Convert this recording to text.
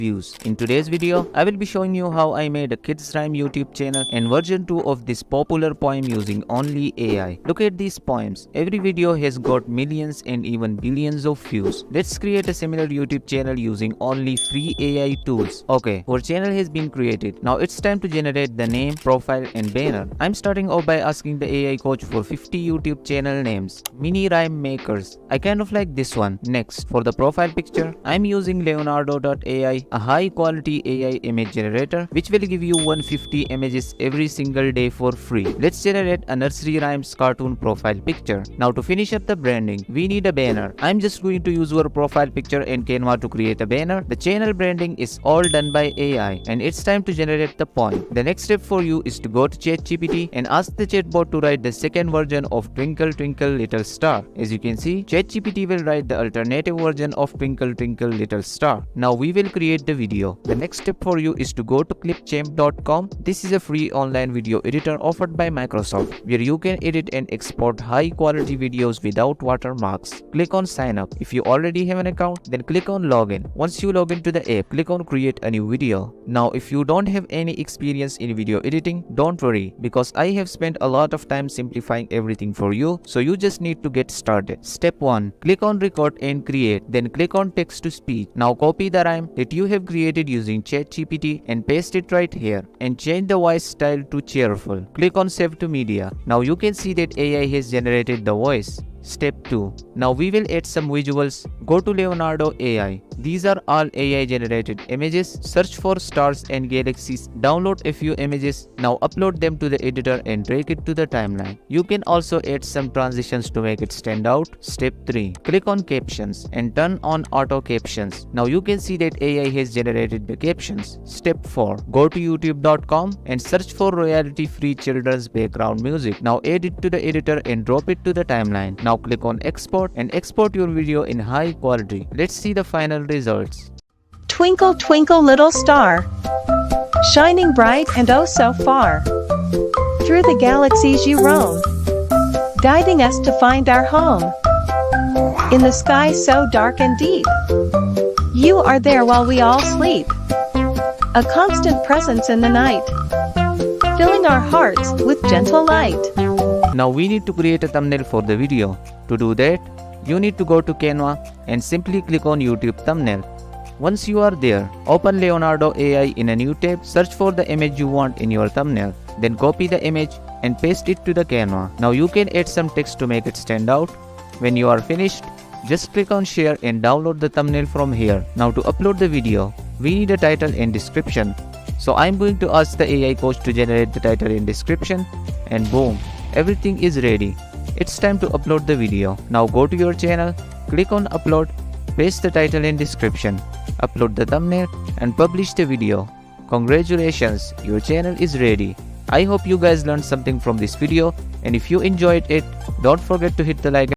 views. In today's video, I will be showing you how I made a kids rhyme YouTube channel and version 2 of this popular poem using only AI. Look at these poems. Every video has got millions and even billions of views. Let's create a similar YouTube channel using only free AI tools. Okay, our channel has been created. Now it's time to generate the name, profile and banner. I'm starting off by asking the AI coach for 50 YouTube channel names. Mini rhyme makers. I kind of like this one. Next, for the profile picture, I'm using Leonardo.ai, a high quality AI image generator which will give you 150 images every single day for free. Let's generate a nursery rhymes cartoon profile picture. Now to finish up the branding, we need a banner. I'm just going to use our profile picture in Canva to create a banner. The channel branding is all done by AI and it's time to generate the poem. The next step for you is to go to ChatGPT and ask the chatbot to write the second version of Twinkle Twinkle Little Star. As you can see, ChatGPT will write the alternative version of Twinkle Twinkle Little Star. Now we will create the video. The next step for you is to go to clipchamp.com. This is a free online video editor offered by Microsoft where you can edit and export high quality videos without watermarks. Click on sign up. If you already have an account, then click on login. Once you log into the app, click on create a new video. Now if you don't have any experience in video editing, don't worry because I have spent a lot of time simplifying everything for you, so you just need to get started. Step 1. Click on record and create, then click on text to speech. Now copy the rhyme that you have created using ChatGPT and paste it right here and change the voice style to cheerful. Click on save to media. Now you can see that AI has generated the voice. Step 2. Now we will add some visuals. Go to Leonardo AI. These are all AI generated images. Search for stars and galaxies. Download a few images. Now upload them to the editor and drag it to the timeline. You can also add some transitions to make it stand out. Step 3. Click on captions and turn on auto captions. Now you can see that AI has generated the captions. Step 4. Go to youtube.com and search for royalty free children's background music. Now add it to the editor and drop it to the timeline. Now click on export and export your video in high quality. Let's see the final results. Twinkle, twinkle, little star, shining bright and oh so far. Through the galaxies you roam, guiding us to find our home. In the sky so dark and deep, you are there while we all sleep. A constant presence in the night, filling our hearts with gentle light. Now we need to create a thumbnail for the video. To do that, you need to go to Canva and simply click on YouTube thumbnail. Once you are there, open Leonardo AI in a new tab, search for the image you want in your thumbnail, then copy the image and paste it to the Canva. Now you can add some text to make it stand out. When you are finished, just click on share and download the thumbnail from here. Now to upload the video, we need a title and description. So I'm going to ask the AI coach to generate the title and description and boom, everything is ready. It's time to upload the video. Now go to your channel, click on upload, paste the title and description, upload the thumbnail and publish the video. Congratulations, your channel is ready. I hope you guys learned something from this video and if you enjoyed it, don't forget to hit the like